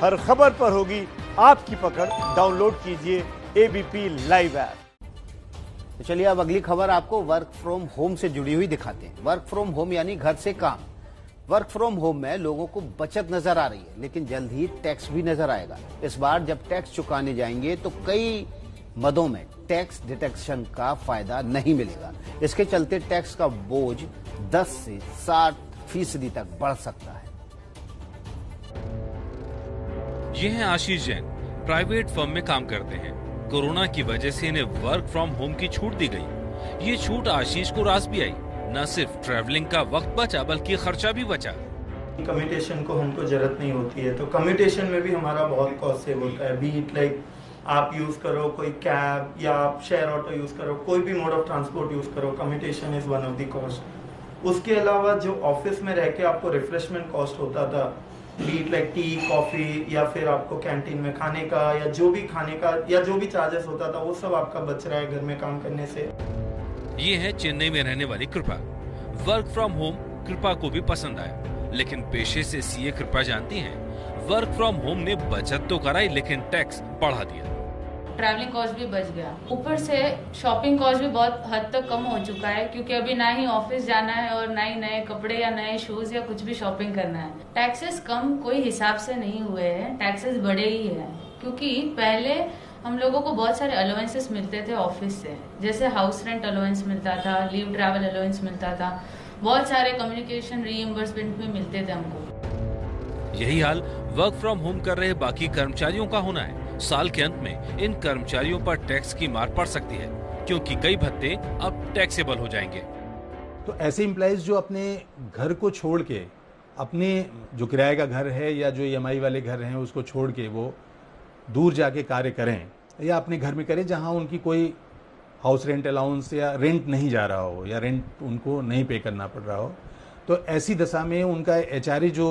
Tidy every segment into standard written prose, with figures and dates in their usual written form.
हर खबर पर होगी आपकी पकड़। डाउनलोड कीजिए एबीपी लाइव ऐप। तो चलिए अब अगली खबर आपको वर्क फ्रॉम होम से जुड़ी हुई दिखाते हैं। वर्क फ्रॉम होम यानी घर से काम। वर्क फ्रॉम होम में लोगों को बचत नजर आ रही है, लेकिन जल्द ही टैक्स भी नजर आएगा। इस बार जब टैक्स चुकाने जाएंगे तो कई मदों में टैक्स डिडक्शन का फायदा नहीं मिलेगा। इसके चलते टैक्स का बोझ 10 से 60% तक बढ़ सकता है। ये हैं आशीष जैन, प्राइवेट फर्म में काम करते हैं। कोरोना की वजह से इन्हें वर्क फ्रॉम होम की छूट दी गई। ये छूट आशीष को रास भी आई। न सिर्फ ट्रैवलिंग का वक्त बचा बल्कि खर्चा भी बचा। कम्यूटेशन को हमको जरूरत नहीं होती है, तो कम्यूटेशन में भी हमारा बहुत कॉस्ट सेव होता है। बी इट लाइक आप यूज करो कोई कैब या आप शेयर ऑटो यूज करो, कोई भी मोड ऑफ ट्रांसपोर्ट यूज करो, commutation is one of the cost. उसके अलावा जो ऑफिस में रह के आपको रिफ्रेशमेंट कॉस्ट होता था, B it like tea coffee या फिर आपको कैंटीन में खाने का या जो भी खाने का या जो भी चार्जेस होता था, वो सब आपका बच रहा है घर में काम करने से। ये है चेन्नई में रहने वाली कृपा। वर्क फ्रॉम होम कृपा को भी पसंद आया, लेकिन पेशे से सीए कृपा जानती हैं, वर्क फ्रॉम होम ने बचत तो कराई लेकिन टैक्स बढ़ा दिया। ट्रैवलिंग कॉस्ट भी बच गया, ऊपर से शॉपिंग कॉस्ट भी बहुत हद तक कम हो चुका है, क्योंकि अभी ना ही ऑफिस जाना है और ना ही नए कपड़े या नए शूज या कुछ भी शॉपिंग करना है। टैक्सेस कम कोई हिसाब से नहीं हुए हैं, टैक्सेस बढ़े ही है, क्योंकि पहले हम लोगों को बहुत सारे अलाउंसेस मिलते थे ऑफिस से, जैसे हाउस रेंट अलाउंस मिलता था, लीव ट्रैवल अलाउंस मिलता था, बहुत सारे कम्युनिकेशन रीइंबर्समेंट भी मिलते थे हमको। यही हाल वर्क फ्रॉम होम कर रहे बाकी कर्मचारियों का होना है। साल के अंत में इन कर्मचारियों पर टैक्स की मार पड़ सकती है, क्योंकि कई भत्ते अब टैक्सेबल हो जाएंगे। तो ऐसे एम्प्लॉइज जो अपने घर को छोड़ के, अपने जो किराए का घर है या जो ईएमआई वाले घर हैं उसको छोड़ के वो दूर जाके कार्य करें या अपने घर में करें जहां उनकी कोई हाउस रेंट अलाउंस या रेंट नहीं जा रहा हो या रेंट उनको नहीं पे करना पड़ रहा हो, तो ऐसी दशा में उनका एचआरए जो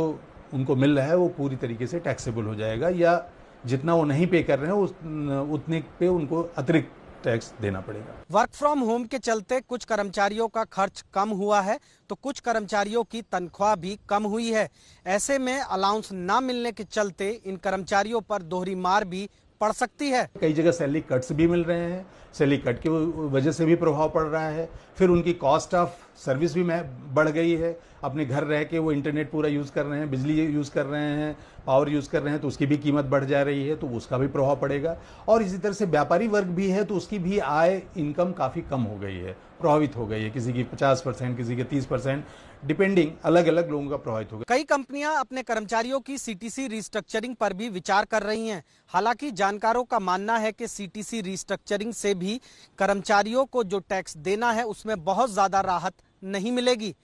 उनको मिल रहा है वो पूरी तरीके से टैक्सेबल हो जाएगा, या जितना वो नहीं पे कर रहे हैं उतने पे उनको अतिरिक्त टैक्स देना पड़ेगा। वर्क फ्रॉम होम के चलते कुछ कर्मचारियों का खर्च कम हुआ है तो कुछ कर्मचारियों की तनख्वाह भी कम हुई है। ऐसे में अलाउंस ना मिलने के चलते इन कर्मचारियों पर दोहरी मार भी पड़ सकती है। कई जगह सैलरी कट्स भी मिल रहे हैं, सैलरी कट की वजह से भी प्रभाव पड़ रहा है। फिर उनकी कॉस्ट ऑफ सर्विस भी बढ़ गई है। अपने घर रह के वो इंटरनेट पूरा यूज़ कर रहे हैं, बिजली यूज़ कर रहे हैं, पावर यूज़ कर रहे हैं, तो उसकी भी कीमत बढ़ जा रही है, तो उसका भी प्रभाव पड़ेगा। और इसी तरह से व्यापारी वर्ग भी है तो उसकी भी आय इनकम काफ़ी कम हो गई है, प्रभावित हो गई है। किसी की 50%, किसी के 30%, डिपेंडिंग अलग अलग लोगों का प्रभावित होगा। कई कंपनियां अपने कर्मचारियों की सीटीसी रिस्ट्रक्चरिंग पर भी विचार कर रही हैं। हालांकि जानकारों का मानना है कि सीटीसी रिस्ट्रक्चरिंग से भी कर्मचारियों को जो टैक्स देना है उसमें बहुत ज्यादा राहत नहीं मिलेगी।